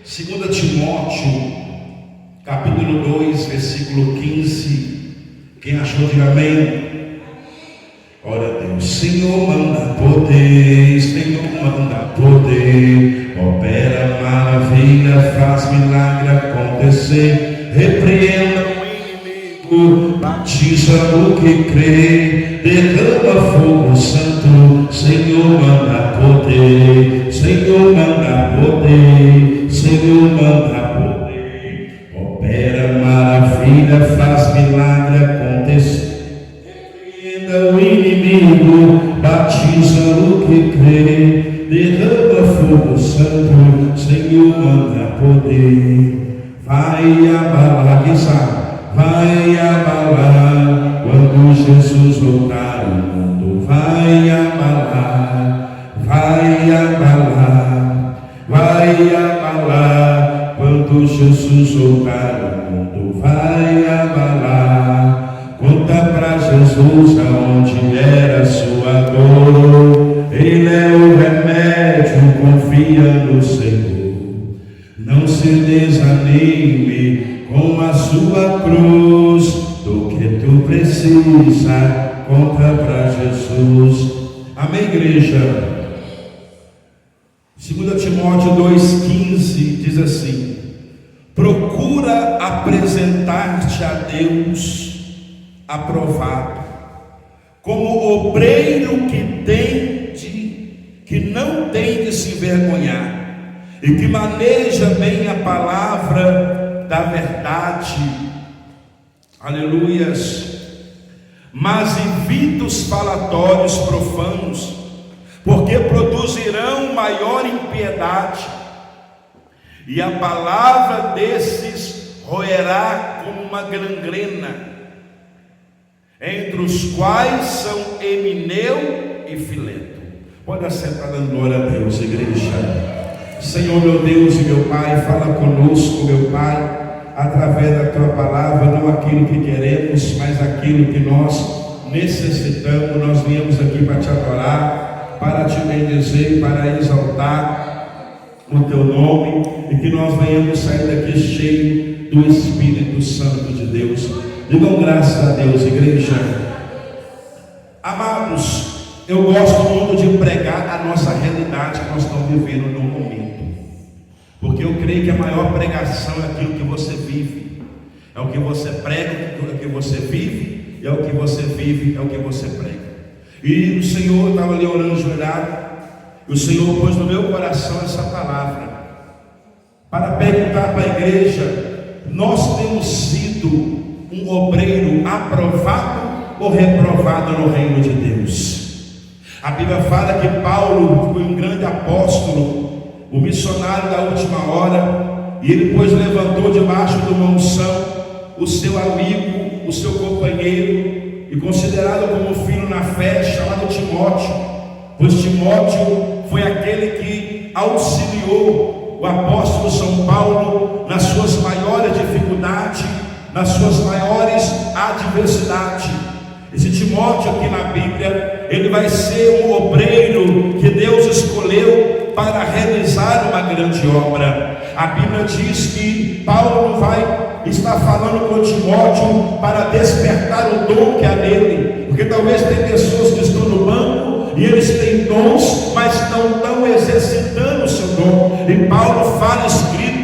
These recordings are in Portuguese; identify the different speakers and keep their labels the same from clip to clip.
Speaker 1: 2 Timóteo, capítulo 2, versículo 15. Quem achou, diga amém. Ora Deus, Senhor manda poder, Senhor manda poder, opera maravilha, faz milagre acontecer, repreenda o inimigo, batiza o que crê, derrama fogo santo, Senhor manda poder, Senhor manda poder, Senhor manda poder, opera maravilha, faz milagre acontecer, o inimigo, batiza o que crê, derrama fogo santo, Senhor manda poder, vai abalar, vai abalar, quando Jesus voltar o mundo, vai abalar, vai abalar, vai abalar, quando Jesus voltar o mundo, vai abalar. Conta para Jesus aonde era sua dor, Ele é o remédio, confia no Senhor. Não se desanime com a sua cruz, do que tu precisa, conta para Jesus. Amém, igreja? 2 Timóteo 2,15 diz assim: procura apresentar-te a Deus aprovado, como obreiro que não tem de se envergonhar, e que maneja bem a palavra da verdade. Aleluias. Mas evita os falatórios profanos, porque produzirão maior impiedade, e a palavra desses roerá como uma gangrena, entre os quais são Emineu e Fileto. Pode assentar dando glória a Deus, igreja. Senhor, meu Deus e meu Pai, fala conosco, meu Pai, através da Tua palavra, não aquilo que queremos, mas aquilo que nós necessitamos. Nós viemos aqui para Te adorar, para Te bendizer, para exaltar o Teu nome, e que nós venhamos sair daqui cheio do Espírito Santo de Deus. Digam graças a Deus, igreja. Amados, eu gosto muito de pregar a nossa realidade que nós estamos vivendo no momento, porque eu creio que a maior pregação é aquilo que você vive. É o que você prega, é o que você vive, e é o que você vive, é o que você prega. E o Senhor, estava ali orando ajoelhado, e o Senhor pôs no meu coração essa palavra, para perguntar para a igreja: nós temos sido um obreiro aprovado ou reprovado no reino de Deus? A Bíblia fala que Paulo foi um grande apóstolo, o missionário da última hora, e ele depois levantou debaixo de uma unção o seu amigo, o seu companheiro, e considerado como filho na fé, chamado Timóteo, pois Timóteo foi aquele que auxiliou o apóstolo São Paulo nas suas maiores dificuldades, nas suas maiores adversidades. Esse Timóteo aqui na Bíblia, ele vai ser um obreiro que Deus escolheu para realizar uma grande obra. A Bíblia diz que Paulo vai estar falando com Timóteo para despertar o dom que há nele, porque talvez tem pessoas que estão no banco e eles têm dons, mas não estão exercitando o seu dom. E Paulo fala escrito,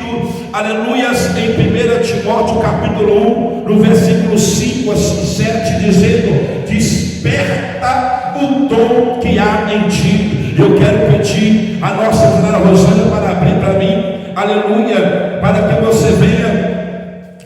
Speaker 1: aleluias, em 1 Timóteo capítulo 1, no versículo 5 a 7, dizendo: desperta o dom que há em ti. Eu quero pedir a nossa irmã Rosana para abrir para mim, aleluia, para que você venha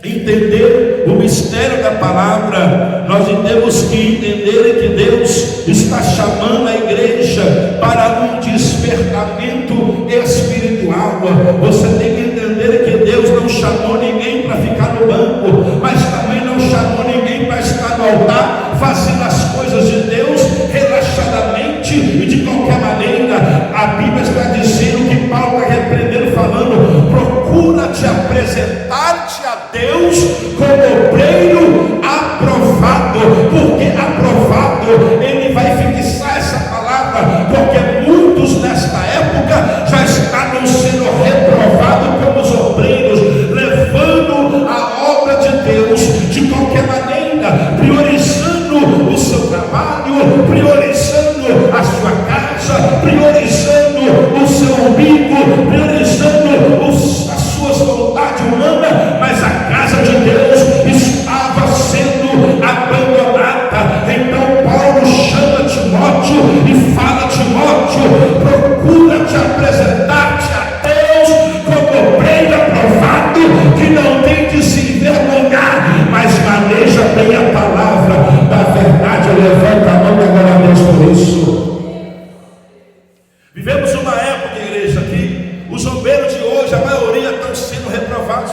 Speaker 1: entender o mistério da palavra. Nós temos que entender que Deus está chamando a igreja para um despertamento espiritual. Você tem que entender que Deus não chamou ninguém para ficar no banco, mas também não chamou ninguém para estar no altar fazendo as coisas de Deus relaxadamente e de qualquer maneira. A Bíblia está dizendo que Paulo está repreendendo, falando: procura te apresentar-te a Deus como obreiro aprovado, porque aprovado, ele vai fixar essa palavra, porque muitos nesta época já estavam sendo reprovados como os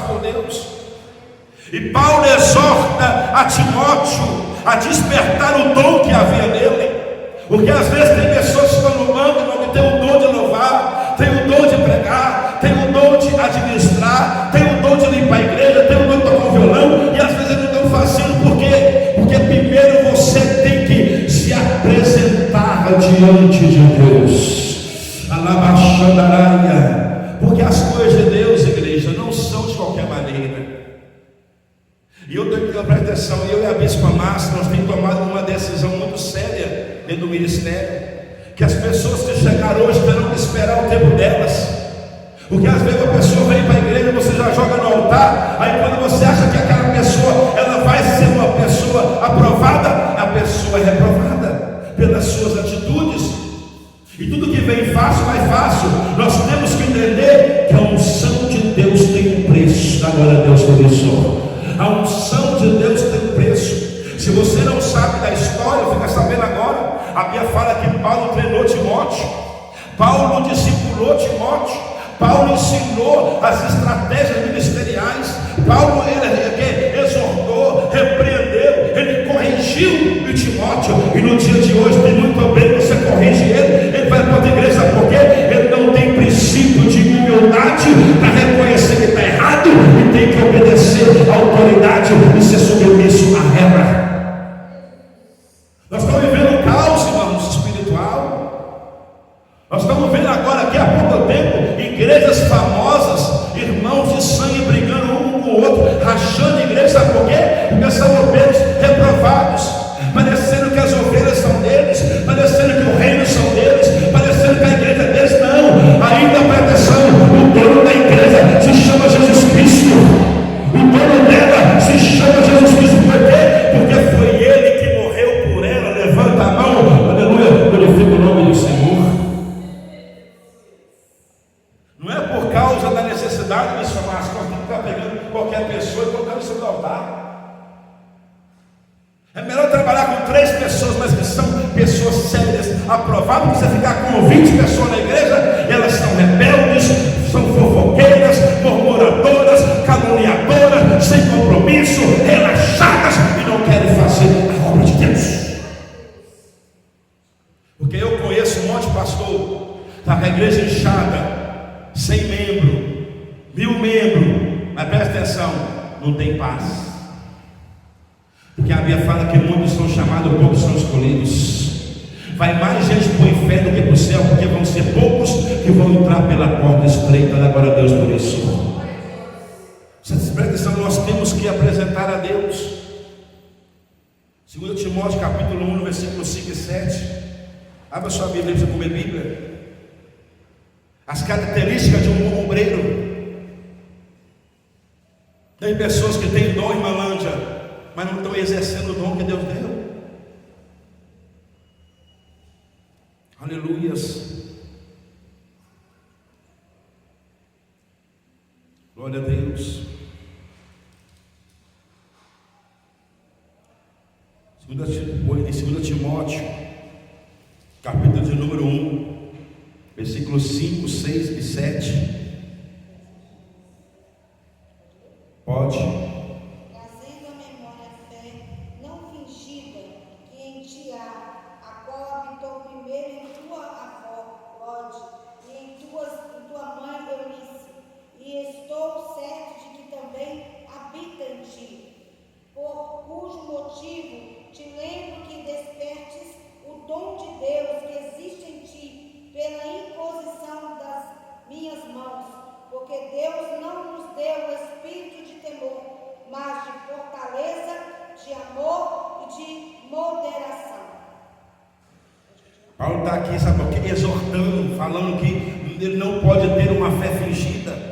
Speaker 1: por Deus. E Paulo exorta a Timóteo a despertar o dom que havia nele, porque às vezes tem pessoas que estão no banco que tem o dom de louvar, tem o dom de pregar, tem o dom de administrar, tem o dom de limpar a igreja, tem o dom de tocar um violão, e às vezes eles não estão fazendo. Por quê? Porque primeiro você tem que se apresentar diante de Deus, alabaxandaraia, porque as coisas de Deus, igreja, não são de qualquer maneira. E eu tenho que prestar atenção, eu e a Bispa Márcia, nós temos tomado uma decisão muito séria dentro do ministério, que as pessoas que chegaram hoje terão que esperar o tempo delas, porque às vezes a pessoa vem para a igreja, você já joga no altar, aí quando você acha que aquela pessoa, ela vai ser uma pessoa aprovada, a pessoa é reprovada pelas suas atitudes, e tudo que vem fácil, vai fácil. Nós temos que entender que a unção de Deus tem um preço. Agora Deus te abençoe. A unção de Deus tem preço. Se você não sabe da história, fica sabendo agora. A Bíblia fala que Paulo treinou Timóteo, Paulo discipulou Timóteo, Paulo ensinou as estratégias ministeriais, Paulo ele exortou, repreendeu, ele corrigiu o Timóteo. E no dia de hoje tem muito bem, você corrige ele vai para outra igreja, porque ele não tem princípio de humildade para reconhecer que está errado e tem que obedecer à autoridade e ser submisso à regra. Nós estamos vivendo um caos, irmãos, espiritual. Nós estamos vendo agora, aqui há pouco tempo, igrejas famosas, irmãos de sangue brigando um com o outro, rachando igreja. Sabe por quê? Porque são obreiros reprovados, parecendo que as ovelhas são deles, parecendo que o reino são deles, parecendo que a igreja é deles. Não, ainda presta atenção, o dono da igreja se chama Jesus Cristo, o dono dela se chama Jesus Cristo. Por quê? Porque foi ele que morreu por ela. Levanta a mão, aleluia, glorifica o nome do Senhor. Não é por causa da necessidade de chamar as coisas, que está pegando qualquer pessoa e colocando sobre o altar. É melhor trabalhar com 3 pessoas, mas que são pessoas sérias, aprovadas, do que você ficar com 20 pessoas na igreja. Elas são rebeldes, são fofoqueiras, murmuradoras, caluniadoras, sem compromisso, relaxadas e não querem fazer a obra de Deus. Porque eu conheço um monte de pastor, está com a igreja inchada, 100 membros, 1000 membros, mas presta atenção, não tem paz. Porque a Bíblia fala que muitos são chamados, poucos são escolhidos. Vai mais gente para o inferno do que para o céu, porque vão ser poucos que vão entrar pela porta estreita. Glória a Deus por isso. Presta atenção, nós temos que apresentar a Deus. 2 Timóteo capítulo 1, versículo 5 e 7. Abra sua Bíblia para você comer Bíblia. As características de um bom obreiro. Tem pessoas que têm dom em malanja, mas não estão exercendo o dom que Deus deu. Aleluias. Glória a Deus. Em 2 Timóteo capítulo de número 1, versículos 5, 6 e 7. Pode.
Speaker 2: Por cujo motivo te lembro que despertes o dom de Deus que existe em ti, pela imposição das minhas mãos, porque Deus não nos deu o espírito de temor, mas de fortaleza, de amor e de moderação.
Speaker 1: Paulo está aqui, sabe por quê? Exortando, falando que ele não pode ter uma fé fingida.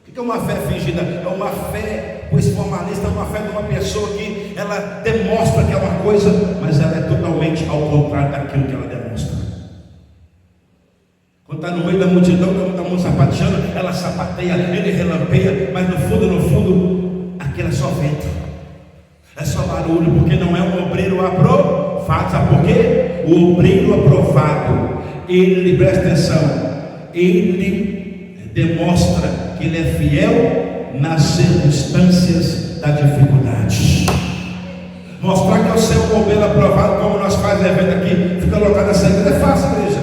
Speaker 1: O que é uma fé fingida? É uma fé, pois formalista, é uma fé de uma pessoa que ela demonstra que é uma coisa, mas ela é totalmente ao contrário daquilo que ela demonstra. Quando está no meio da multidão, quando está muito sapateando, ela sapateia, ele relampeia, mas no fundo, aquilo é só vento, é só barulho, porque não é um obreiro aprovado. Sabe por quê? O obreiro aprovado, ele, presta atenção, ele demonstra que ele é fiel nas circunstâncias da dificuldade. Mostrar que eu sou um bombeiro aprovado, como nós fazemos evento aqui, fica lotado essa igreja, é fácil, igreja.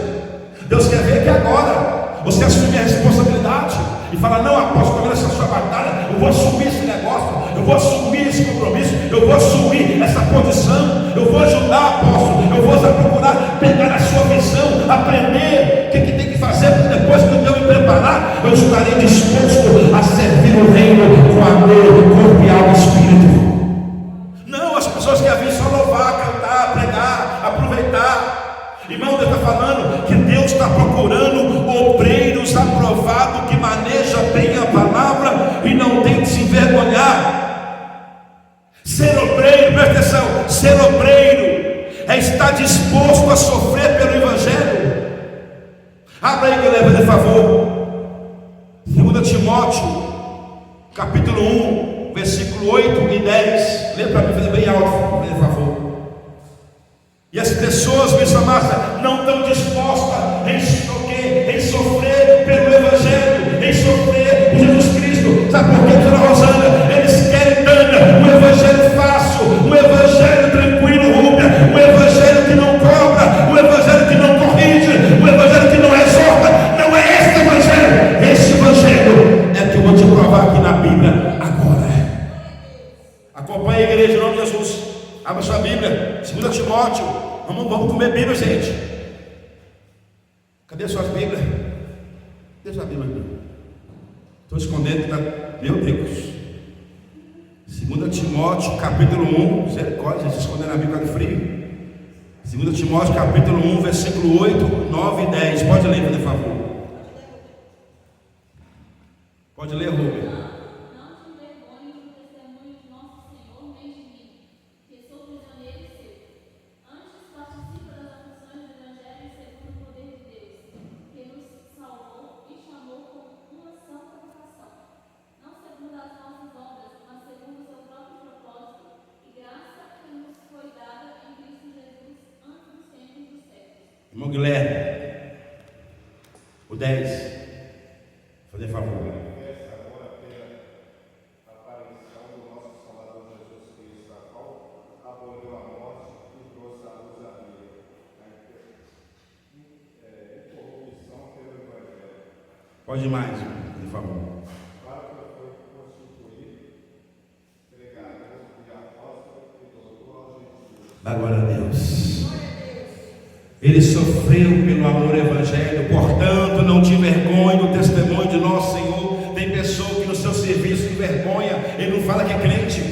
Speaker 1: Deus quer ver que agora você assumir a responsabilidade e falar: não, apóstolo, essa sua batalha, eu vou assumir esse negócio, eu vou assumir esse compromisso, eu vou assumir essa posição, eu vou ajudar, apóstolo, eu vou procurar pegar a sua visão, aprender o que tem que fazer, porque depois que eu me preparar, eu estarei disposto a servir o reino com amor, corpo e alma e espírito. Não, as pessoas querem vir só louvar, cantar, pregar, aproveitar. Irmão, Deus está falando que Deus está procurando obreiros aprovados que manejam bem a palavra e não tem que se envergonhar. Ser obreiro, presta atenção, ser obreiro é estar disposto a sofrer pelo Evangelho. Abra aí, galera, por favor. 2 Timóteo, capítulo 1, versículo 8 e 10. Lê para mim, fazer bem alto, por favor. E as pessoas, meus amados, não estão dispostas em sofrer pelo Evangelho, em sofrer por Jesus Cristo. Sabe por quê, dona Rosana? Eles querem um Evangelho fácil, um Evangelho tranquilo, Rúbia, um Evangelho que não cobra, um Evangelho que não corrige, um Evangelho que não exorta. Não é esse Evangelho. Esse Evangelho é que eu vou te provar aqui na Bíblia agora. Acompanhe a igreja em nome de Jesus. Abra sua Bíblia, 2 Timóteo. Vamos comer Bíblia, gente. Cadê a sua Bíblia? Cadê a sua Bíblia aqui? Estou escondendo, tá? Meu Deus. 2 Timóteo, capítulo 1. Misericórdia, gente, escondendo a Bíblia do frio. 2 Timóteo, capítulo 1, versículo 8, 9 e 10. Pode ler, por favor. Pode ler, Rubem. Irmão Guilherme, o 10, fazer favor.
Speaker 3: Essa agora pela aparição do nosso Salvador Jesus Cristo, a qual aboliu a morte e trouxe a luz à vida, a incorrupção pelo Evangelho.
Speaker 1: Pode mais, por favor.
Speaker 3: Para que foi constituído pregador e apóstolo e doutor aos gentios.
Speaker 1: Dá glória a Deus. Ele sofreu pelo amor ao Evangelho, portanto não te envergonhe do testemunho de nosso Senhor. Tem pessoa que no seu serviço se envergonha, ele não fala que é crente,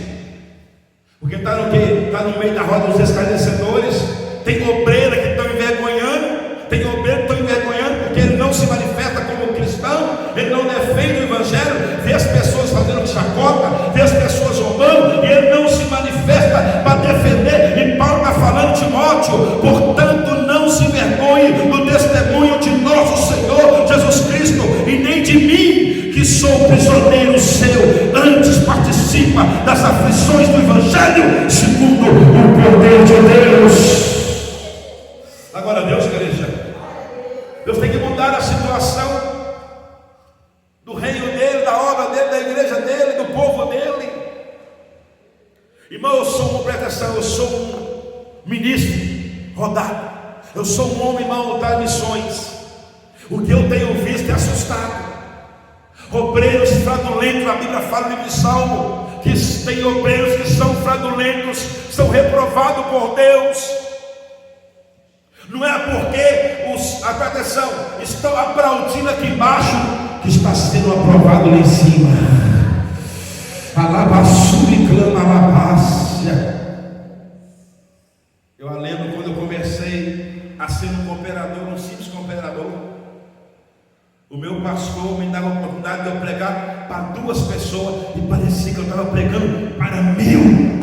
Speaker 1: porque está no quê? Está no meio da roda dos escarnecedores. Tem obreira que estão envergonhando, tem obreiro que estão envergonhando porque ele não se manifesta como cristão, ele não defende o Evangelho, vê as pessoas fazendo chacota, vê as pessoas zombando, e ele não se manifesta para defender. E Paulo está falando, Timóteo, portanto não se envergonhe do testemunho de nosso Senhor Jesus Cristo, e nem de mim, que sou prisioneiro seu, antes participa das aflições do Evangelho, segundo o poder de Deus. Agora Deus, igreja, Deus tem que mudar a situação do reino dele, da obra dele, da igreja dele, do povo dele. Irmão, eu sou um ministro rodado. Eu sou um homem, irmão, das missões. O que eu tenho visto é assustado. Obreiros fraudulentos, a Bíblia fala no livro de Salmo, que tem obreiros que são fraudulentos, são reprovados por Deus. Não é porque atenção, estão aplaudindo aqui embaixo, que está sendo aprovado lá em cima. Alabaçu e clama alabácia. Eu lembro quando eu comecei a ser um cooperador, um simples cooperador. O meu pastor me dava a oportunidade de eu pregar para 2 pessoas e parecia que eu estava pregando para 1000.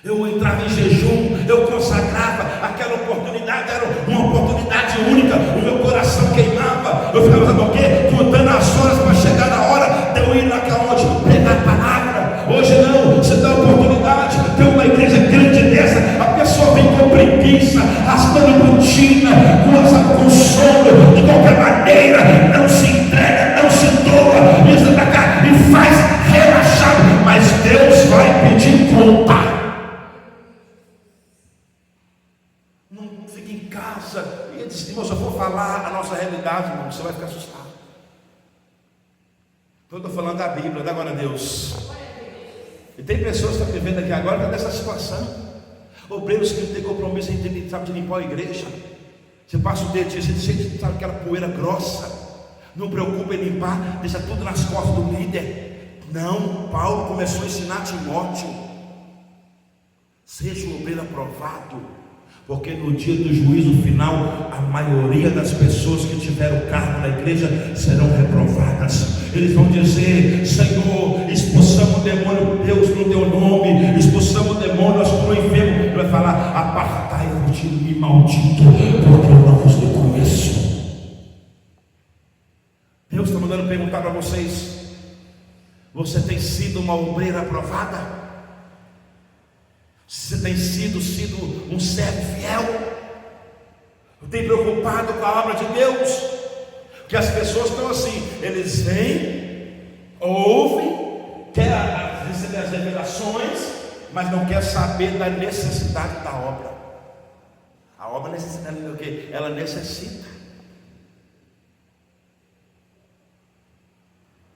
Speaker 1: Eu entrava em jejum, eu consagrava, aquela oportunidade era uma oportunidade única, o meu coração queimava, eu ficava, sabe o quê? Contando as horas para chegar na hora de eu ir naquela onde pregar a palavra. Hoje não, você dá a oportunidade, tem uma igreja grande dessa, a pessoa vem com preguiça, arrastando rotina, com sono, de qualquer maneira, não se entrega, não se doa, e você está cá, e Estou falando da Bíblia, da glória a Deus. E tem pessoas que estão vivendo aqui agora que estão nessa situação. Obreiros que não têm compromisso em sabe, de limpar a igreja. Você passa o dedinho, você sente, sabe, aquela poeira grossa. Não preocupa em limpar, deixa tudo nas costas do líder. Não, Paulo começou a ensinar a Timóteo: seja um obreiro aprovado, porque no dia do juízo final, a maioria das pessoas que tiveram cargo na igreja serão reprovadas. Eles vão dizer: Senhor, expulsamos o demônio, Deus no teu nome, expulsamos o demônio, nós fomos enfermos. Ele vai falar: apartai-vos de mim, maldito, porque eu não vos reconheço. Deus está mandando perguntar para vocês: você tem sido uma obreira aprovada? Você tem sido um servo fiel? Tem preocupado com a obra de Deus? Porque as pessoas estão assim, eles vêm, ouvem, querem receber as revelações, mas não quer saber da necessidade da obra. A obra necessita do quê? Ela necessita.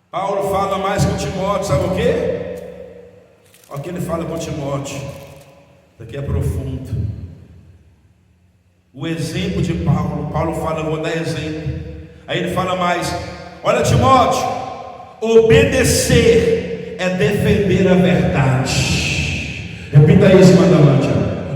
Speaker 1: Paulo fala mais com Timóteo, sabe o quê? Olha o que ele fala com Timóteo. Daqui é profundo. O exemplo de Paulo. Paulo fala: eu vou dar exemplo. Aí ele fala mais: olha, Timóteo, obedecer é defender a verdade. Repita isso, Madalante.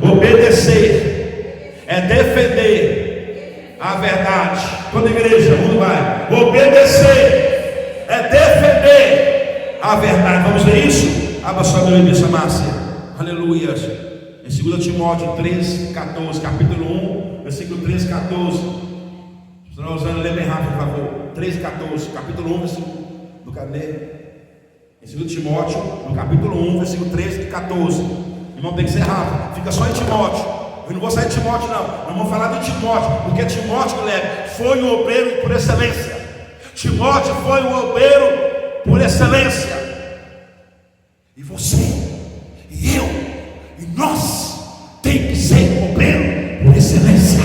Speaker 1: Obedecer é defender a verdade. Toda igreja, vamos lá. Obedecer é defender a verdade. Vamos ver isso? Abra sua Bíblia, Márcia. Aleluia. Em 2 Timóteo 3, 14, capítulo 1, versículo 3, 14. Se não usando, lê bem rápido, por favor. 3, 14, capítulo 1, versículo do cadê? Em 2 Timóteo, no capítulo 1, versículo 13 e 14. Irmão, tem que ser rápido, fica só em Timóteo. Eu não vou sair de Timóteo, não. Nós vamos falar de Timóteo, porque Timóteo, Guilherme, foi um obreiro por excelência. Timóteo foi um obreiro por excelência. E você, e eu, e nós tem que ser obreiro por excelência.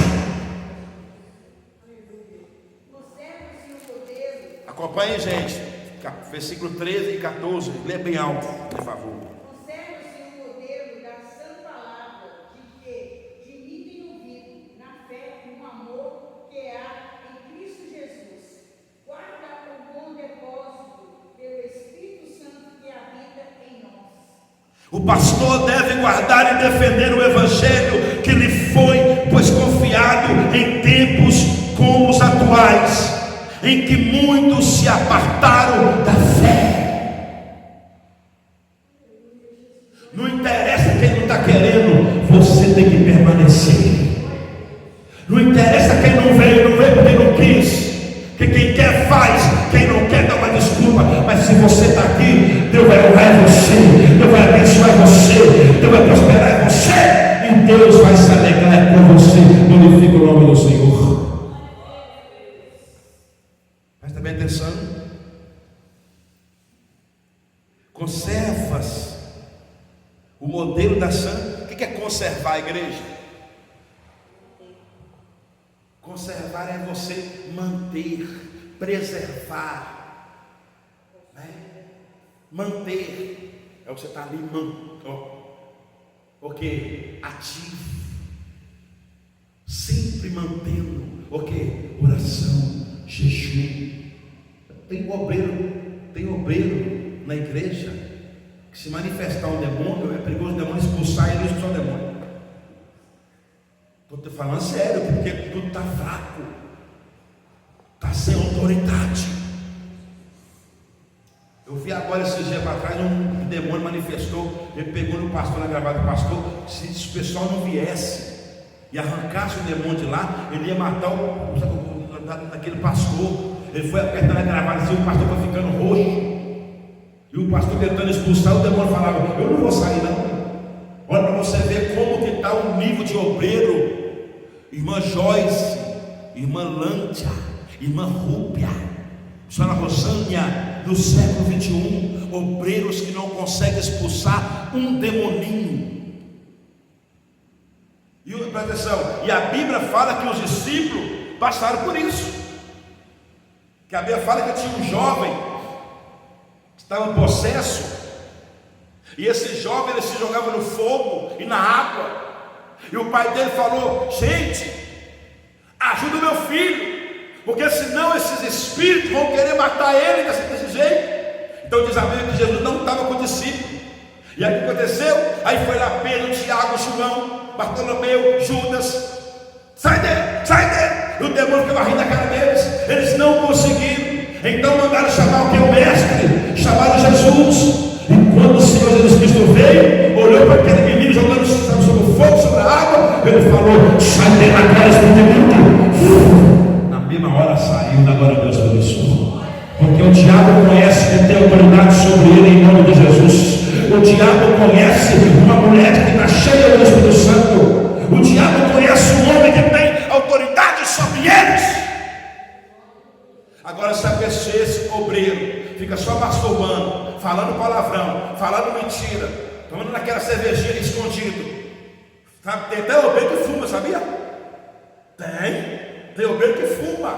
Speaker 1: Acompanhe, gente. Versículo 13 e 14. Lê bem alto, por favor.
Speaker 2: Conserve-se o modelo da sã palavra de que de mim tem ouvido, na fé e no amor que há em Cristo Jesus. Guarda o bom depósito pelo Espírito Santo que habita em nós.
Speaker 1: O pastor deve guardar e defender o evangelho que lhe foi, pois confiado em tempos como os atuais, em que muitos se apartaram da fé. Não interessa quem não está querendo, você tem que permanecer. Não interessa quem não veio porque não quis. Porque quem quer faz, quem não quer dá uma desculpa. Mas se você está aqui, Deus vai honrar você, Deus vai abençoar você, Deus vai prosperar em você, e Deus vai se alegrar com você. Glorifica o nome do Senhor. Presta bem atenção. Conservas o modelo da sã. O que é conservar a igreja? Conservar é você manter, preservar, né? Manter é o que você está ali, porque ativo, sempre mantendo, porque oração, jejum. Tem obreiro na igreja que, se manifestar um demônio, é perigoso o demônio expulsar ele, expulsar o demônio. Estou falando sério, porque tudo está fraco, está sem autoridade. Eu vi agora esses dias atrás um demônio manifestou. Ele pegou no pastor, na gravata do pastor. Se o pessoal não viesse e arrancasse o demônio de lá, ele ia matar aquele pastor. Ele foi apertando a gravata assim, o pastor foi ficando roxo. E o pastor tentando expulsar, o demônio falava: eu não vou sair não. Olha para você ver como que está o nível de obreiro. Irmã Joyce, irmã Lândia, irmã Rúbia, senhora Rosânia, no século 21, obreiros que não conseguem expulsar um demoninho. E presta atenção, e a Bíblia fala que os discípulos passaram por isso. Que a Bíblia fala que tinha um jovem estava possesso. E esse jovem, ele se jogava no fogo e na água. E o pai dele falou: gente, ajuda o meu filho, porque senão esses espíritos vão querer matar ele desse jeito. Então diz a Bíblia que Jesus não estava com o discípulo. E aí o que aconteceu? Aí foi lá Pedro, Tiago, João, Bartolomeu, Judas. Sai dele. E o demônio ficava rindo da cara deles. Eles não conseguiram. Então mandaram chamar o que? O mestre. Chamaram Jesus. E quando o Senhor Jesus Cristo veio, olhou para aquele menino jogando sobre o fogo, sobre a água, ele falou: sai dele agora, espírito imundo. Na mesma hora saiu. Da glória a Deus por isso. Porque o diabo conhece que tem autoridade sobre ele em nome de Jesus. O diabo conhece uma mulher que está cheia do Espírito Santo. O diabo conhece um homem que tem autoridade sobre eles. Agora, se a pessoa, esse obreiro, fica só masturbando, falando palavrão, falando mentira, tomando naquela cervejinha escondido, sabe? Tem até obreiro que fuma, sabia? Tem obreiro que fuma.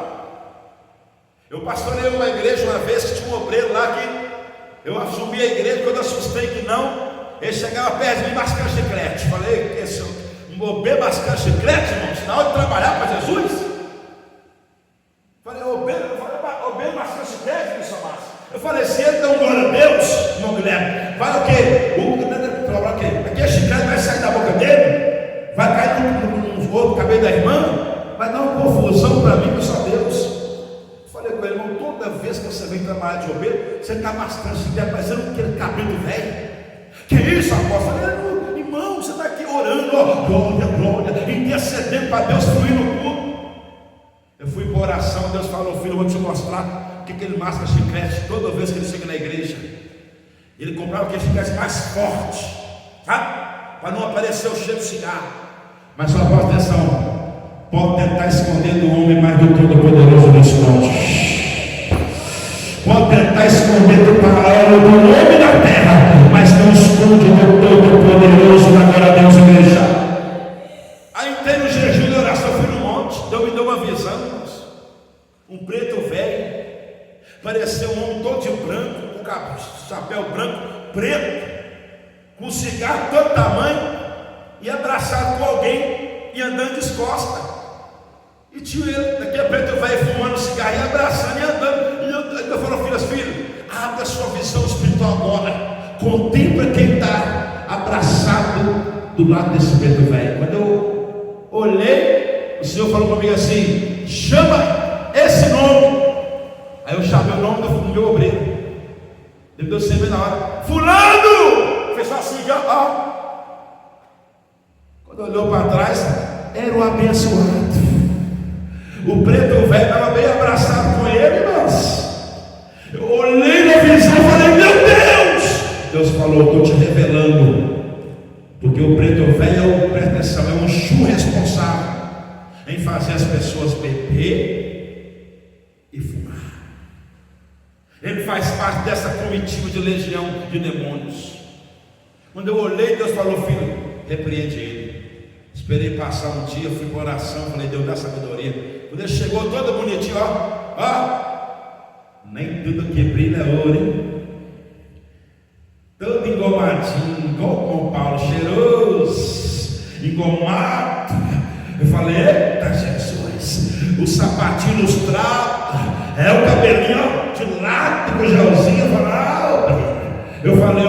Speaker 1: Eu pastorei uma igreja uma vez que tinha um obreiro lá que eu assumi a igreja. Quando eu assustei que não, ele chegava perto de mim mascando chiclete. Falei: esse obreiro mascando chiclete, irmãos, na hora de trabalhar para Jesus? Falei: obreiro mascando chiclete, Missa Márcia. Eu falei: se ele dá um glória a Deus, irmão Guilherme, vai o quê? Aqui a chiclete vai sair da boca dele, vai cair no outro cabelo da irmã, vai dar uma confusão para mim, só Deus. Falei com ele: irmão, toda vez que você vem trabalhar de obreiro, você está mascando, você está parecendo aquele cabelo velho. Que isso, apóstolo? Falei: irmão, você está aqui orando, ó, glória, intercedendo para Deus fluir no culto. Eu fui para oração, Deus falou: filho, eu vou te mostrar que ele masca chiclete toda vez que ele chega na igreja. Ele comprava aquele chiclete mais forte, sabe? Para não aparecer o cheiro de cigarro. Mas só presta atenção. Pode tentar esconder do homem, mais do Todo-Poderoso não esconde. Pode tentar esconder do Faraó, do homem da terra, mas não esconde do Todo-Poderoso. Na glória a Deus, igreja. Aí entrei no jejum de oração, fui no monte. Deus me deu uma visão, irmãos. Um preto velho, parecia um homem todo de branco, com chapéu branco, preto, com cigarro todo tamanho, e abraçado com alguém e andando descosta. E tinha ele, daquele preto velho, fumando cigarro e abraçando e andando. E eu falei: filho, abre a sua visão espiritual agora. Contempla quem está abraçado do lado desse preto velho. Quando eu olhei, o Senhor falou comigo assim: chama esse nome. Aí eu chamei o nome do meu obreiro. Ele deu sempre na hora: fulano! Fez só assim, ó. Quando olhou para trás, era o abençoado. O preto velho estava bem abraçado com ele, irmãos. Eu olhei na visão e falei: meu Deus! Deus falou: estou te revelando. Porque o preto velho, presta atenção, é um chu responsável em fazer as pessoas beber e fumar. Ele faz parte dessa comitiva de legião de demônios. Quando eu olhei, Deus falou: filho, repreende ele. Esperei passar um dia, fui para oração, falei: Deus, dá sabedoria. Quando ele chegou todo bonitinho, nem tudo que brilha é ouro, hein? Todo engomadinho, igual o Paulo, cheiroso, engomado. Eu falei: eita Jesus, o sapatinho lustrado, o cabelinho, ó, de lado, com o gelzinho. Eu falei: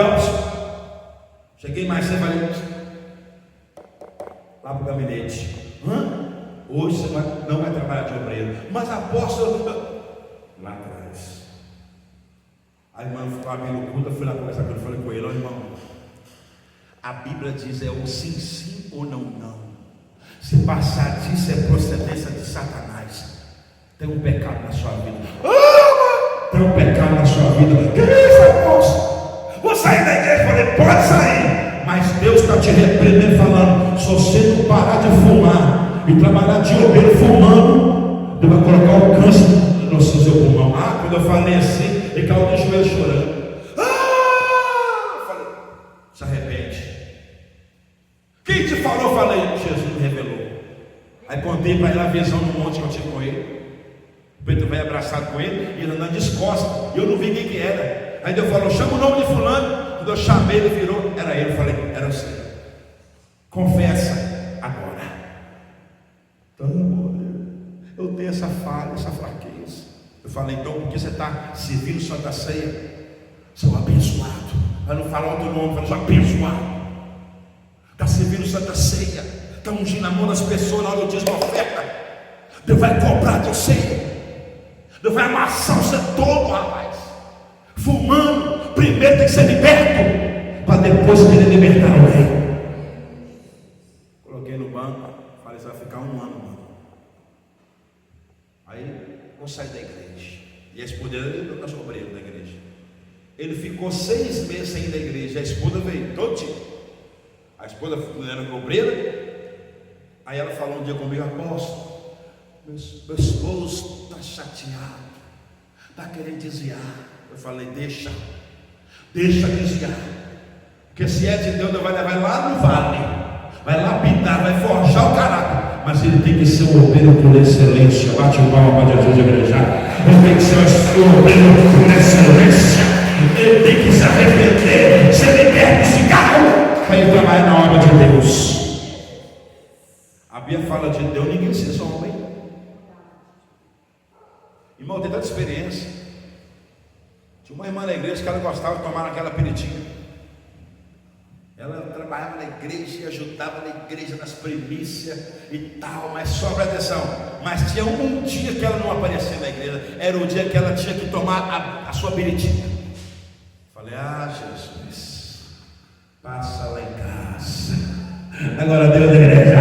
Speaker 1: cheguei mais cedo, falei: lá para o gabinete. Hoje você não vai trabalhar de obreiro. Mas apóstolo, lá atrás. A irmã ficou abrindo o culto, eu fui lá conversar com ele, falei com ele: ó, irmão, a Bíblia diz é o sim, sim ou não, não. Se passar disso é procedência de Satanás. Tem um pecado na sua vida. Tem um pecado na sua vida. Que é isso, apóstolo? Vou sair da igreja. Eu falei: pode sair. Mas Deus está te repreendendo, falando: se você não parar de fumar e trabalhar de obreiro fumando, Deus vai colocar o câncer no seu pulmão. Quando eu falei assim, ele caiu de joelho chorando. Eu falei: se arrepende. Quem te falou? Eu falei: Jesus me revelou. Aí contei para ele a visão no monte que eu tive com ele. preto velho abraçado com ele, e ele andando descosta, e eu não vi quem que era. Aí Deus falou, chama o nome de fulano. Quando eu chamei, ele virou, era ele. Eu falei, era você. Confessa agora. Então, amor, eu tenho essa falha, essa fraqueza. Eu falei, então, por que você está servindo Santa Ceia? Seu abençoado. Para não falar outro nome, fala, seu abençoado. Está servindo Santa Ceia, está ungindo a mão das pessoas na hora do dízimo oferta. Deus vai cobrar teu ceia. Deus vai amassar você todo, rapaz. Fumando, primeiro tem que ser liberto, para depois querer libertar alguém. Coloquei no banco, falei, você vai ficar 1 ano, mano. Aí, vou sair da igreja. E a esposa dele, eu sou obreiro da igreja. Ele ficou 6 meses sem ir da igreja. A esposa veio todo dia. A esposa era obreira. Aí ela falou um dia comigo, apóstolo, meu esposo está chateado, está querendo desviar. Eu falei, deixa desviar. Porque se é de Deus, Deus vai levar lá no vale, vai lapidar, vai forjar o caráter. Mas ele tem que ser um obreiro por excelência. Bate o palma para Jesus, igreja. Ele tem que ser um obreiro por excelência. Ele tem que se arrepender, ser liberto do cigarro, para ele trabalhar na obra de Deus. A Bíblia fala de Deus, ninguém se zomba, hein? Irmão, tem tanta experiência. Tinha uma irmã na igreja que ela gostava de tomar aquela peritinha. Ela trabalhava na igreja e ajudava na igreja nas primícias e tal, mas só presta atenção. Mas tinha um dia que ela não aparecia na igreja. Era o dia que ela tinha que tomar a sua peritinha. Falei, Jesus, passa lá em casa. Agora Deus da igreja,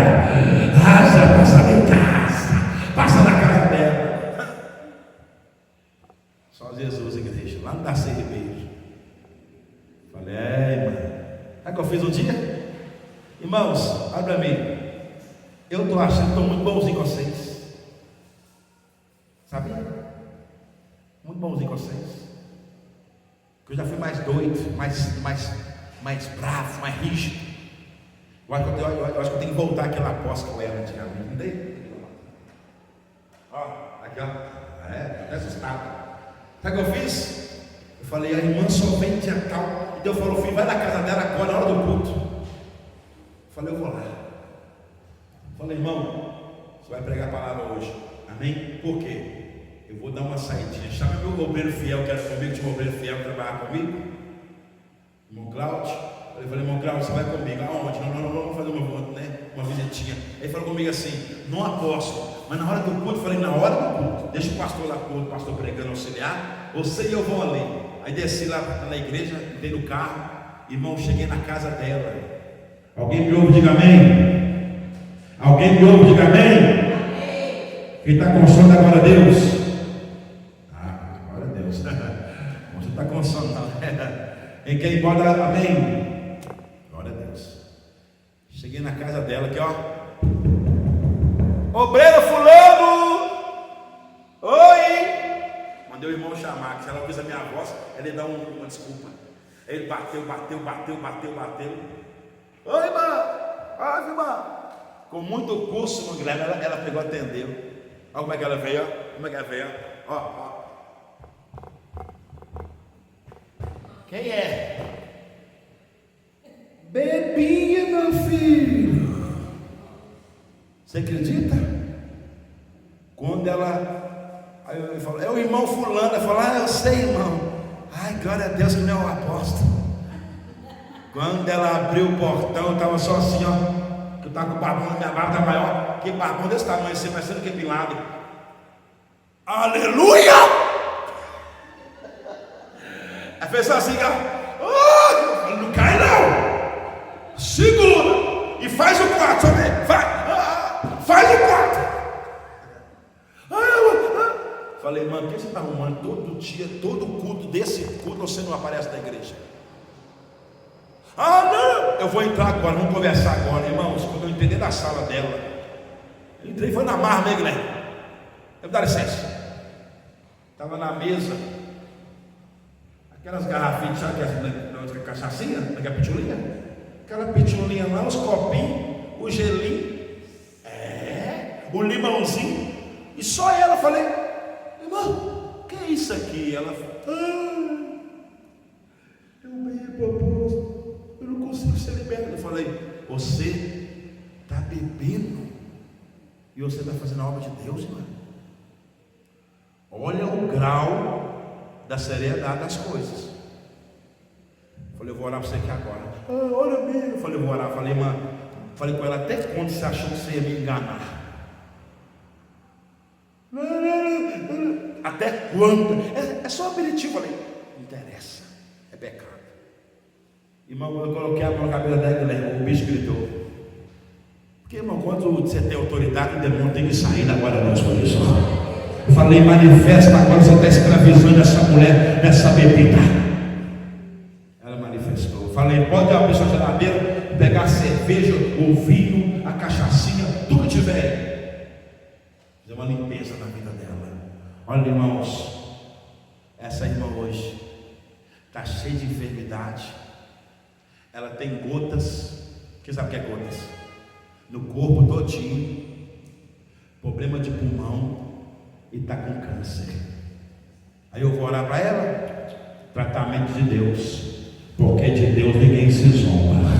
Speaker 1: passa lá em casa, passa na casa dela. Só Jesus, igreja, lá no Darcy Ribeiro. Falei, irmão. Sabe o que eu fiz um dia? Irmãos, olha para mim. Eu estou achando que estou muito bonzinho com vocês. Sabe? Muito bonzinho com vocês. Porque eu já fui mais doido, mais bravo, mais rígido. Eu acho que eu tenho que voltar àquela aposta que eu era antigamente. Não tem? Ó, aqui ó. Até assustado. Sabe o que eu fiz? Eu falei, a irmã só vem dia tal. E Deus falou, filho, vai na casa dela agora, na hora do culto. Eu falei, eu vou lá. Eu falei, irmão, você vai pregar a palavra hoje. Amém? Por quê? Eu vou dar uma saidinha. Chama meu obreiro fiel, que era comigo, tinha um obreiro fiel que trabalhava comigo. Irmão Cláudio. Eu falei, irmão Cláudio, você vai comigo. Aonde? Não, vamos fazer uma visitinha. Ele falou comigo assim, não apóstolo, mas na hora do culto, eu falei, na hora do culto, deixa o pastor lá, o pastor pregando auxiliar, você e eu vou ali. Aí desci lá na igreja, entrei no carro, irmão, cheguei na casa dela. Alguém me ouve, diga amém. Alguém me ouve, diga amém. Quem está com sono, dá glória a Deus. Glória a Deus. Você está com sono, não. Quem quer ir embora, amém. Glória a Deus. Cheguei na casa dela aqui, ó. Obreiro fulano. Oi. Mandei o irmão chamar, que se ela ouvisse a minha voz, ela ia dar uma desculpa. Ele bateu. Oi, irmã. Oi, irmã. Com muito curso, irmã Guilherme, ela pegou e atendeu. Olha como é que ela veio, ó. Como é que ela veio, ó. Quem é? Bebinha, meu filho. Você acredita? Quando ela... Aí eu falo, é o irmão fulano. Ela fala, eu sei, irmão. Ai, glória a Deus que não é um apóstolo. Quando ela abriu o portão, eu estava só assim, ó. Que eu estava com o barbão, minha barba estava maior. Que barbão desse tamanho, assim, parecendo que pilado. Aleluia! Ela fez assim, ó. Não cai não. Segura. E faz o quarto, sabe? Faz o quarto. Falei, irmã, por que você está arrumando todo dia, todo culto, desse culto, você não aparece na igreja? Não, eu vou entrar agora, vamos conversar agora, irmãos. Quando eu entrei da sala dela, eu entrei, foi na marra, né, Guilherme? Eu dá licença. Estava na mesa, aquelas garrafinhas, sabe aquela cachaçinha, aquela pitulinha? Aquela pitulinha lá, os copinhos, o gelinho, o limãozinho, e só ela, falei, que é isso aqui? Ela falou, eu bebo, apóstolo, eu não consigo ser liberto. Eu falei, você está bebendo e você está fazendo a obra de Deus, irmão. Olha o grau da seriedade das coisas. Eu falei, eu vou orar para você aqui agora. Olha mesmo. Eu falei, eu vou orar. Falei, irmã, falei com ela, até quando você achou que você ia me enganar? Até quando? É só aperitivo. Falei, não interessa, é pecado. Irmão, quando eu coloquei a mão na cabeça dela, o bicho gritou. Porque, irmão, quando você tem autoridade, o demônio tem que sair da glória de Deus por isso. Eu falei, manifesta agora, você está escravizando essa mulher nessa bebida. Ela manifestou. Eu falei, pode abrir sua geladeira, pegar a cerveja, o vinho, a cachaçinha, tudo que tiver. Fazer uma limpeza na vida dela. Olha, irmãos, essa irmã hoje está cheia de enfermidade. Ela tem gotas. Quem sabe o que é gotas? No corpo todinho, problema de pulmão, e está com câncer. Aí eu vou orar para ela, tratamento de Deus, porque de Deus ninguém se zomba.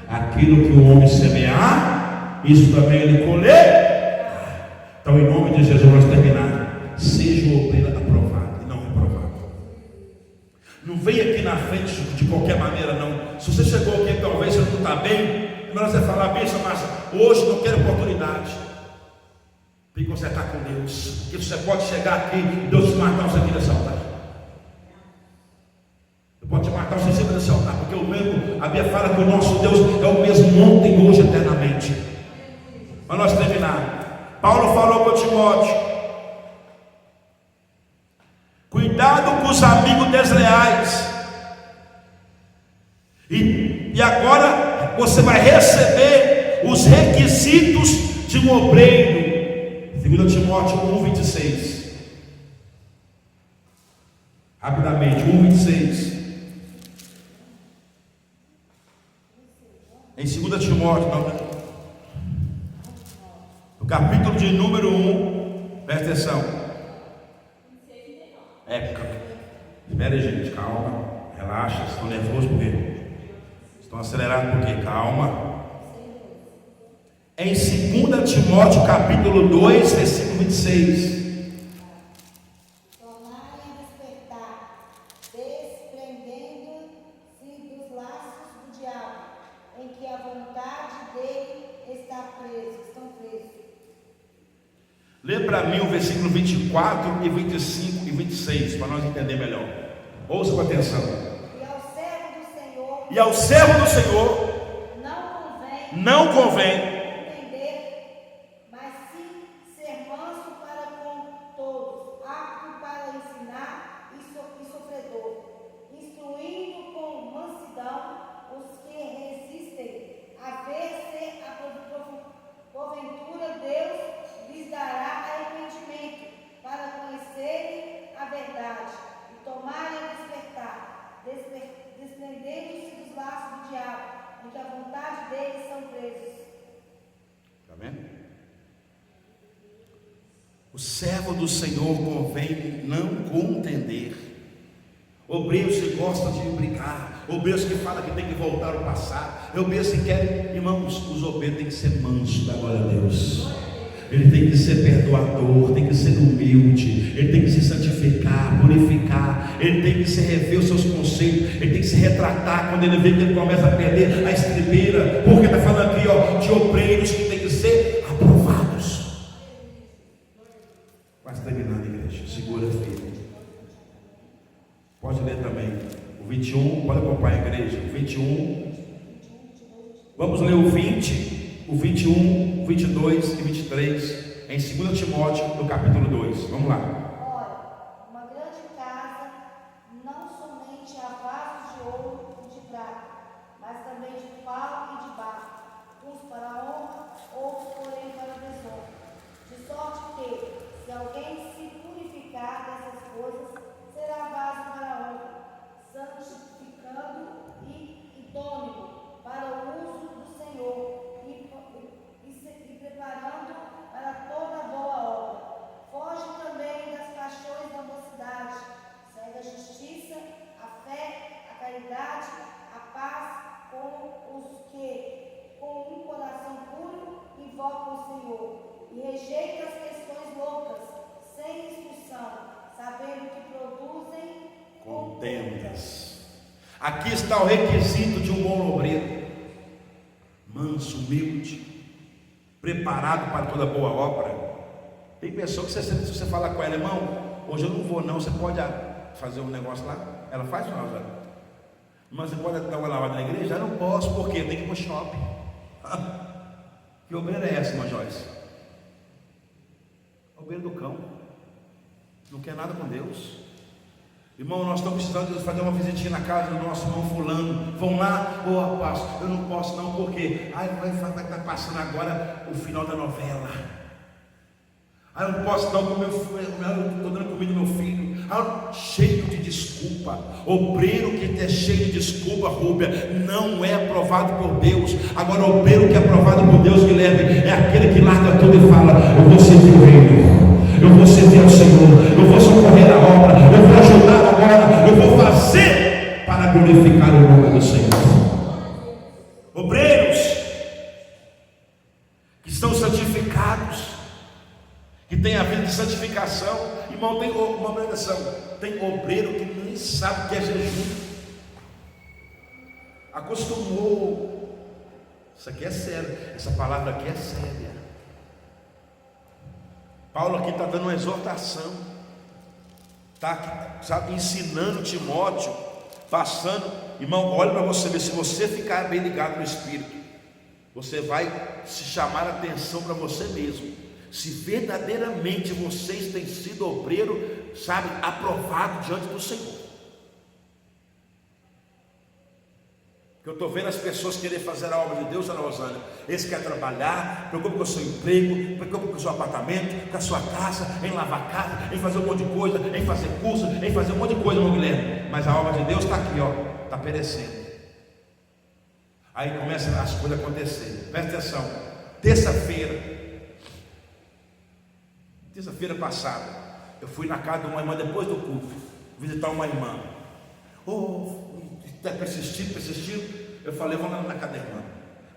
Speaker 1: Aquilo que o homem semear, isso também ele colher. Então, em nome de Jesus, vamos terminar. Seja o obreiro aprovado e não reprovado. Não venha aqui na frente de qualquer maneira, não. Se você chegou aqui, talvez você não está bem, é melhor você falar, bênção, mas hoje não quero oportunidade. Tem que consertar com Deus. Porque você pode chegar aqui e Deus te matar você aqui nesse altar. Ele pode te matar você sempre nesse altar. Porque o mesmo, a Bíblia fala que o nosso Deus é o mesmo ontem, hoje, eternamente. Para nós terminar, Paulo falou para Timóteo: cuidado com os amigos desleais. E agora você vai receber os requisitos de um obreiro. 2 Timóteo 1,26. Rapidamente, 1,26. Em 2 Timóteo, no capítulo de número 1, presta atenção. Espera aí, gente, calma, relaxa. Vocês estão nervosos por quê? Estão acelerados por quê? Calma. Em 2 Timóteo capítulo 2, versículo 26.
Speaker 2: Tornai a despertar, desprendendo-se dos laços do diabo, em que a vontade dele estão presos.
Speaker 1: Lê para mim o versículo 24 e 25 e 26, para nós entender melhor. Ouça com atenção. E ao servo do Senhor não convém
Speaker 2: porventura Deus lhes dará arrependimento para conhecerem a verdade e tomarem a despertar, desprendendo-se dos laços do diabo, em que a vontade deles são presos.
Speaker 1: Está vendo? O servo do Senhor convém não contender. Obreiros que gostam de brigar, obreiros que falam que tem que voltar ao passado, obreiros que querem, irmãos, os obreiros têm que ser mansos da glória a Deus. Ele tem que ser perdoador, tem que ser humilde, ele tem que se santificar, purificar, ele tem que se rever os seus conceitos, ele tem que se retratar quando ele vê que ele começa a perder a estribeira, porque está falando aqui, de obreiros que tem que ser aprovados. Quase terminando, igreja, segura firme. Pode ler também o 21, pode acompanhar a igreja, o 21. Vamos ler o 20, o 21, o 22 e 23 em 2 Timóteo, no capítulo 2. Vamos lá.
Speaker 2: Ora, uma grande casa não somente há vasos de ouro e de prata, mas também de pau e de barro, uns para a honra, outros porém para a desonra. De sorte que, se alguém se purificar dessas coisas, será vaso para a honra, santificando e idôneo para o uso do Senhor e preparando para toda boa obra. Foge também das
Speaker 1: tendas. Aqui está o requisito de um bom obreiro: manso, humilde, preparado para toda boa obra. Tem pessoa que se você falar com ela, irmão, hoje eu não vou não, você pode fazer um negócio lá? Ela faz ou não? Mas você pode dar uma lavada na igreja? Eu não posso, porque eu tenho que ir para o shopping. Que obreiro é essa, irmã Joyce? Obreiro do cão. Não quer nada com Deus. Irmão, nós estamos precisando de fazer uma visitinha na casa do nosso irmão fulano. Vão lá, pastor, eu não posso não, porque vai estar passando agora o final da novela. Eu não posso não, porque estou dando comida ao meu filho. Cheio de desculpa. Obreiro que é cheio de desculpa, Rúbia, não é aprovado por Deus. Agora, o obreiro que é aprovado por Deus, Guilherme, é aquele que larga tudo e fala: eu vou servir o reino, eu vou servir ao Senhor, eu vou socorrer a obra, eu vou ajudar agora, eu vou fazer para glorificar o nome do Senhor. Obreiros que estão santificados, que tem a vida de santificação. Irmão, tem uma obrigação. Tem obreiro que nem sabe o que é jejum, acostumou. Isso aqui é sério, essa palavra aqui é séria. Paulo aqui está dando uma exortação, está, sabe, ensinando Timóteo, passando. Irmão, olha para você ver, se você ficar bem ligado no Espírito, você vai se chamar a atenção para você mesmo. Se verdadeiramente vocês têm sido obreiro, sabe, aprovado diante do Senhor. Porque eu estou vendo as pessoas querer fazer a obra de Deus, Ana Rosânia. Eles querem trabalhar, preocupa com o seu emprego, preocupa com o seu apartamento, com a sua casa, em lavar casa, em fazer um monte de coisa, em fazer curso, em fazer um monte de coisa, meu Guilherme. Mas a obra de Deus está aqui, ó, está perecendo. Aí começam as coisas a acontecer. Presta atenção. Terça-feira passada, eu fui na casa de uma irmã depois do culto, visitar uma irmã. Persistiu. Eu falei, vamos lá na casa da irmã.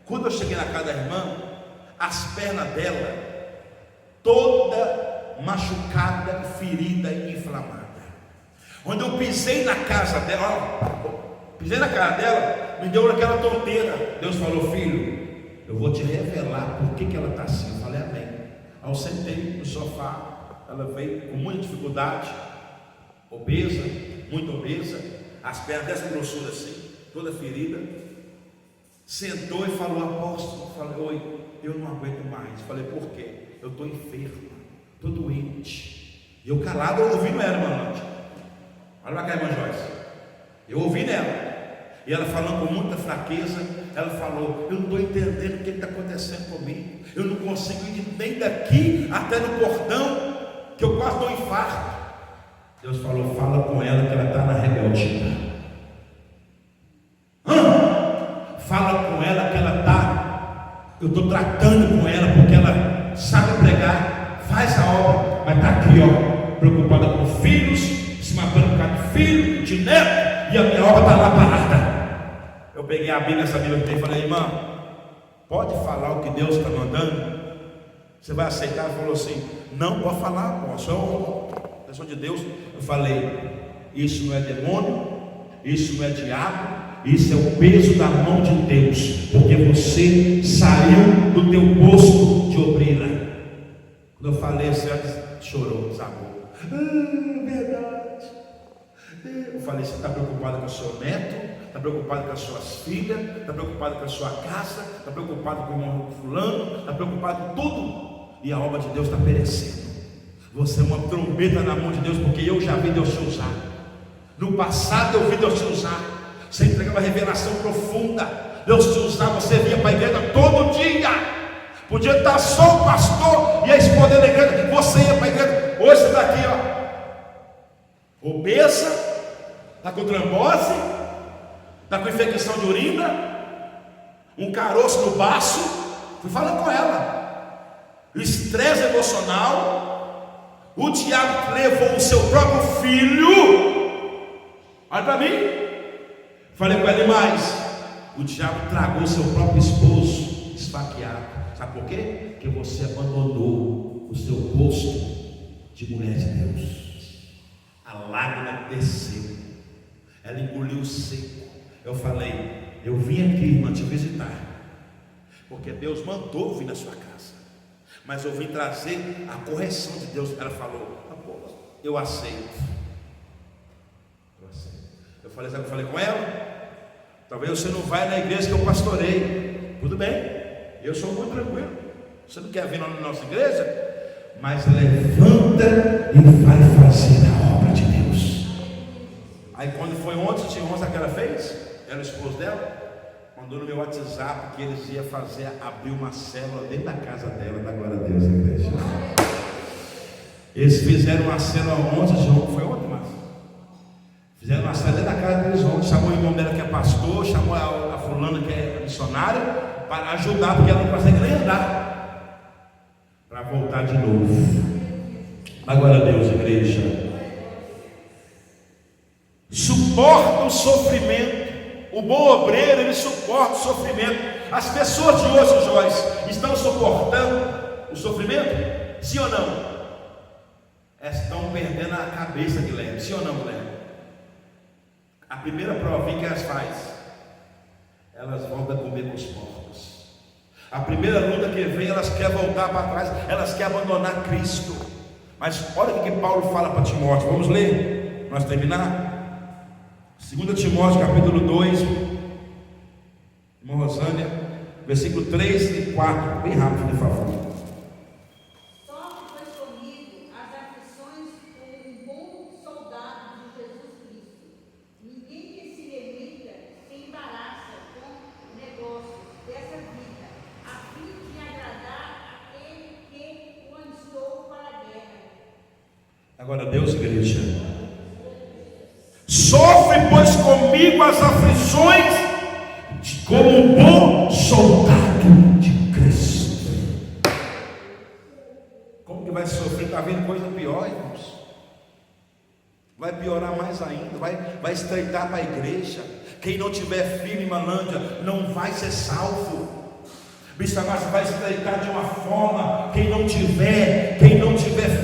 Speaker 1: Quando eu cheguei na casa da irmã, as pernas dela, toda machucada, ferida e inflamada. Quando eu pisei na casa dela, me deu aquela tonteira. Deus falou: filho, eu vou te revelar por que ela está assim. Eu falei, amém. Aí eu sentei no sofá, ela veio com muita dificuldade, obesa, muito obesa, as pernas dessa grossura assim, toda ferida. Sentou e falou: apóstolo, falei, oi, eu não aguento mais. Falei, por quê? Eu estou enferma, estou doente. E eu calado, eu ouvi nela, irmã. Olha lá cá, irmã Joyce. Eu ouvi nela. E ela falando com muita fraqueza, ela falou: eu não estou entendendo o que está acontecendo comigo. Eu não consigo ir nem daqui até no portão, que eu quase dou um infarto. Deus falou: fala com ela que ela está na rebeldia. Fala com ela que ela está. Eu estou tratando com ela porque ela sabe pregar, faz a obra, mas está aqui, ó, preocupada com filhos, se matando por causa de filho, de neto, e a minha obra está lá parada. Eu peguei a Bíblia, essa Bíblia que tem, e falei: irmã, pode falar o que Deus está mandando? Você vai aceitar? Ela falou assim: não, pode falar, apóstolo, eu sou de Deus. Eu falei: isso não é demônio, isso não é diabo, isso é o peso da mão de Deus, porque você saiu do teu posto de obreira. Quando eu falei assim, ela chorou, desabou. Verdade. Eu falei: você está preocupado com o seu neto? Está preocupado com as suas filhas? Está preocupado com a sua casa? Está preocupado com o irmão fulano? Está preocupado com tudo? E a obra de Deus está perecendo. Você é uma trombeta na mão de Deus, porque eu já vi Deus te usar. No passado eu vi Deus te usar. Você entregava uma revelação profunda. Deus te usava, você vinha para a igreja todo dia. Podia estar só o pastor e a esposa da igreja, você ia para a igreja. Hoje você está aqui, ó, obesa, está com trombose, está com infecção de urina, um caroço no baço. Fui falar com ela. Estresse emocional. O diabo levou o seu próprio filho. Olha para mim. Falei com ela mais. O diabo tragou o seu próprio esposo esfaqueado. Sabe por quê? Porque você abandonou o seu posto de mulher de Deus. A lágrima desceu. Ela engoliu seco. Eu falei: eu vim aqui, irmã, te visitar, porque Deus mandou vir na sua casa, mas eu vim trazer a correção de Deus. Ela falou: eu aceito. Eu falei com ela: talvez você não vai na igreja que eu pastorei. Tudo bem, eu sou muito tranquilo. Você não quer vir na nossa igreja? Mas levanta e vai fazer a obra de Deus. Aí quando foi ontem, tinha 11 que ela fez, ela, o esposo dela, mandou no meu WhatsApp que eles iam abrir uma célula dentro da casa dela. Da glória a Deus, igreja. Eles fizeram uma célula ontem, foi ontem, mas fizeram uma célula dentro da casa deles ontem. Chamou o irmão dela que é pastor, chamou a fulana que é missionária, para ajudar, porque ela não consegue nem andar, para voltar de novo. Agora Deus, igreja, suporta o sofrimento. O bom obreiro, ele suporta o sofrimento. As pessoas de hoje, Joyce, estão suportando o sofrimento? Sim ou não? Estão perdendo a cabeça, Guilherme. Sim ou não, Guilherme? A primeira provinha que elas fazem, elas voltam a comer com os porcos. A primeira luta que vem, elas querem voltar para trás, elas querem abandonar Cristo. Mas olha o que Paulo fala para Timóteo. Vamos ler, nós terminar. 2 Timóteo capítulo 2, irmã Rosânia, versículo 3 e 4, bem rápido, por favor.
Speaker 2: Sofre, pois, comigo as aflições como um bom soldado de Jesus Cristo. Ninguém que se limita se embaraça com negócios dessa vida, a fim de agradar aquele que o alistou para a guerra.
Speaker 1: Agora Deus, igreja, sofre, pois, comigo as aflições como um bom soldado de Cristo. Como que vai sofrer? Está vendo coisa pior, irmãos? Vai piorar mais ainda, vai estreitar para a igreja. Quem não tiver firme em Malândia não vai ser salvo. Bistamassa vai estreitar de uma forma. Quem não tiver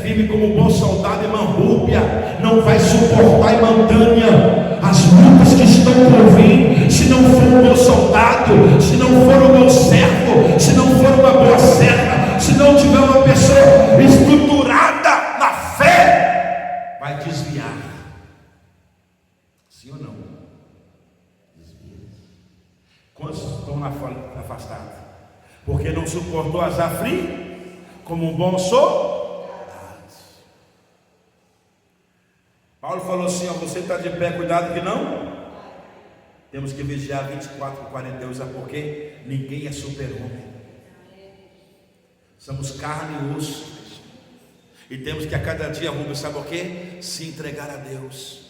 Speaker 1: firme como um bom soldado em Manrúpia, não vai suportar em Mantânia as lutas que estão por vir. Se não for um bom soldado, se não for um bom servo, se não for uma boa serva, se não tiver uma pessoa estruturada na fé, vai desviar. Sim ou não? Desvia. Quantos estão afastados? Porque não suportou as aflições como um bom soldado. Paulo falou assim: ó, você está de pé, cuidado que não. Temos que vigiar 24/41, sabe por quê? Ninguém é super-homem. Somos carne e osso. E temos que a cada dia, Rubens, sabe o quê? Se entregar a Deus,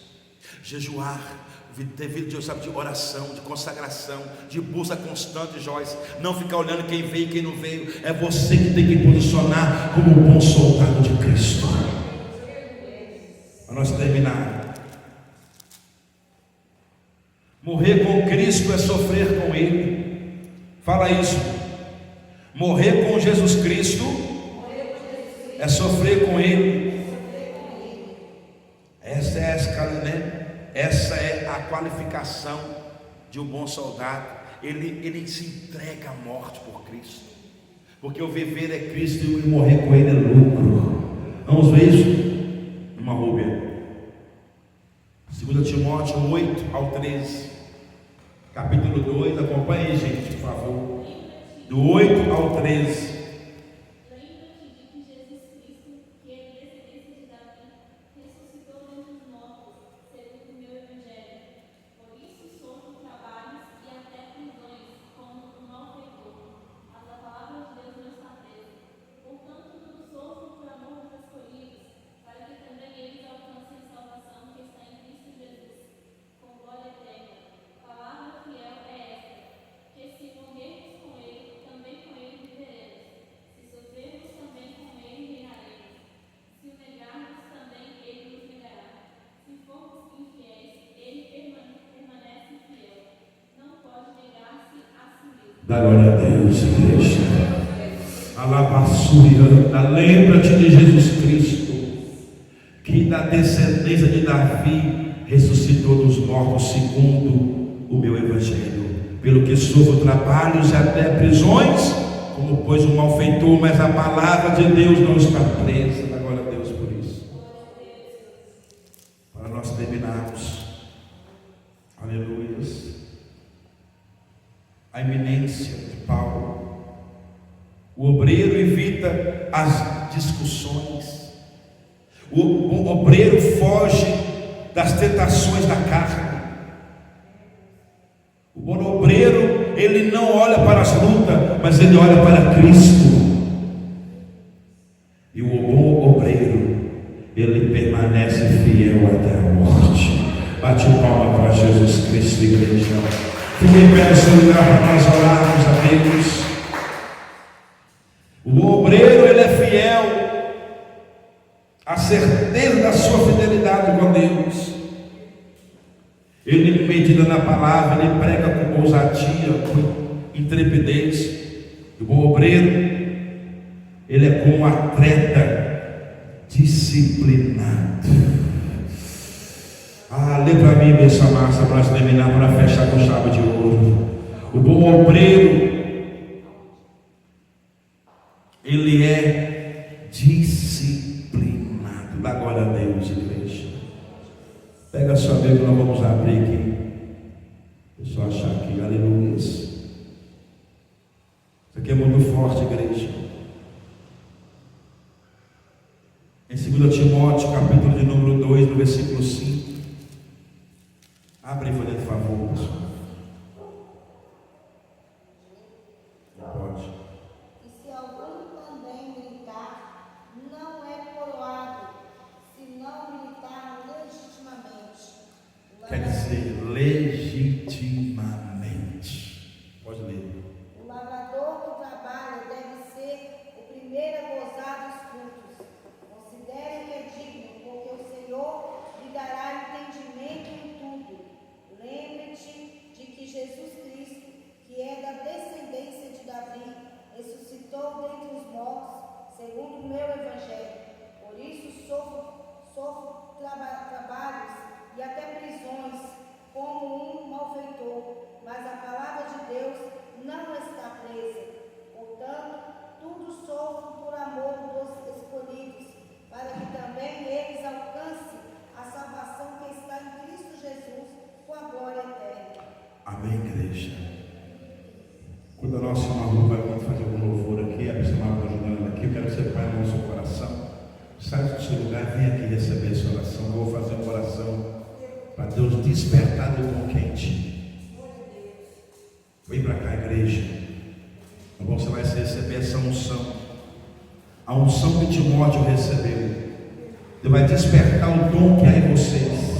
Speaker 1: jejuar, ter vida de, sabe, de oração, de consagração, de busca constante, Joyce. Não ficar olhando quem veio e quem não veio. É você que tem que posicionar como um bom soldado de Cristo. Para nós terminar, morrer com Cristo é sofrer com Ele. Fala isso. Morrer com Jesus Cristo é sofrer com Ele. Essa é a escala, né? Essa é a qualificação de um bom soldado. Ele se entrega à morte por Cristo, porque o viver é Cristo e o morrer com Ele é lucro. Vamos ver isso? Uma Rúbia. 2 Timóteo 8-13, capítulo 2. Acompanhe aí, gente, por favor. Do 8 ao 13. Dá glória a Deus, igreja. Alabaçúria. Lembra-te de Jesus Cristo, que da descendência de Davi ressuscitou dos mortos segundo o meu evangelho, pelo que sofro trabalhos e até prisões, como pois um malfeitor, mas a palavra de Deus não está presa. Dá glória a Deus por isso. Para nós terminarmos, aleluia, a iminência de Paulo. O obreiro evita as discussões, o obreiro foge das tentações da carne. O bom obreiro, ele não olha para as lutas, mas ele olha para Cristo. E o bom obreiro, ele permanece fiel até a morte. Bate palma para Jesus Cristo, igreja. Fique em pé nesse lugar para nós orarmos a Deus. O obreiro, ele é fiel à certeza da sua fidelidade com Deus. Ele medita na palavra, ele prega com ousadia, com intrepidez. O bom obreiro, ele é como um atleta disciplinado. Lê para mim essa massa para nós terminar, para fechar com chave de ouro. O bom obreiro, ele é disciplinado. Dá glória a Deus, igreja. Pega a sua Bíblia, nós vamos abrir aqui. Deixa eu achar aqui, aleluia. Isso aqui é muito forte, igreja. Em 2 Timóteo, capítulo de número 2, no versículo 5. Abre aí, por favor, pessoal. Pode.
Speaker 2: E se algum também militar, não é coroado, se não militar legitimamente.
Speaker 1: Quer dizer, legitimamente. Pode ler.
Speaker 2: O lavrador que trabalha deve ser o primeiro a gozar dos frutos. Considere que é digno, porque o Senhor lhe dará entendimento em tudo. Lembre-te de que Jesus Cristo, que é da descendência de Davi, ressuscitou dentre os mortos, segundo o meu evangelho. Por isso sofro trabalhos e até prisões, como um malfeitor, mas a palavra de Deus não está presa. Portanto, tudo sofro por amor dos escolhidos, para que também eles alcancem a salvação que está em Cristo Jesus, com a glória eterna.
Speaker 1: Amém, igreja. Quando a nossa irmã Lu vai fazer algum louvor aqui, a pessoa está ajudando aqui, eu quero que você pare no seu coração. Sai do seu lugar, vem aqui receber essa oração. Eu vou fazer uma oração para Deus despertar do pão quente. Vem para cá, igreja. Então você vai receber essa unção. A unção que Timóteo recebeu. Ele vai despertar o dom que há em vocês,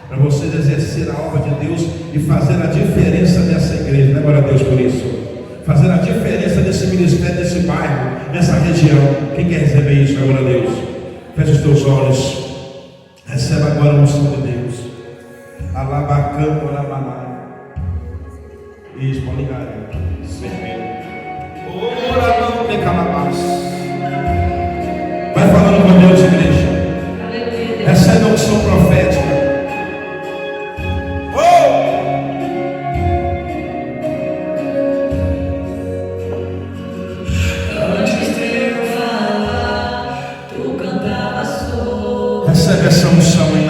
Speaker 1: para vocês exercer a obra de Deus e fazer a diferença dessa igreja. Glória a Deus por isso. Fazer a diferença desse ministério, desse bairro, nessa região. Quem quer receber isso? Glória a Deus. Feche os teus olhos. Receba agora a unção de Deus. Alabacampo, alabalai. Isso, pode ligar. Vermelho. Ora não tem calabás. Vai falando com Deus, igreja. Recebe a unção profética. Recebe essa unção em